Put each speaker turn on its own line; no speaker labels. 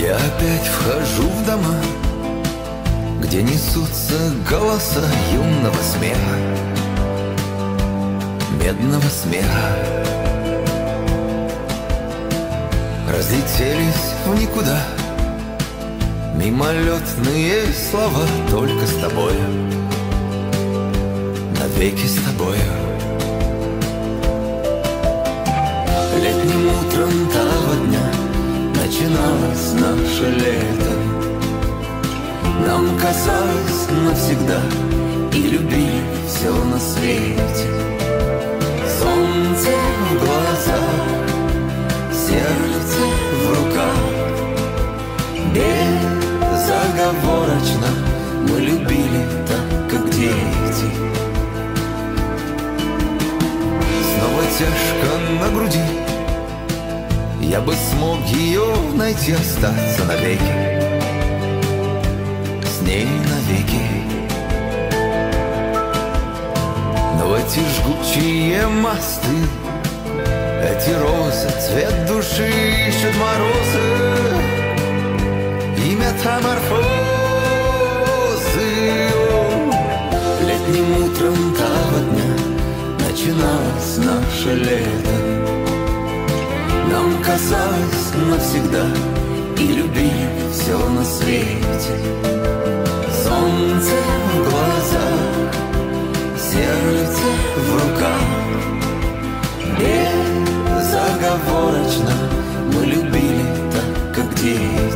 Я опять вхожу в дома, где несутся голоса юного смеха, медного смеха. Разлетелись в никуда мимолетные слова, только с тобою, навеки с тобою. Летним утром того дня начиналось наше лето. Нам казалось навсегда, и любили все на свете. Солнце в глазах, сердце в руках, безоговорочно мы любили так, как дети. Снова тяжко на груди, я бы смог ее найти, остаться навеки, с ней навеки. Но эти жгучие мосты, эти розы, цвет души ищут морозы и метаморфозы. Летним утром того дня начиналось наше лето. Нам казалось навсегда, и любили все на свете. Солнце в глазах, сердце в руках, безоговорочно мы любили так, как дети.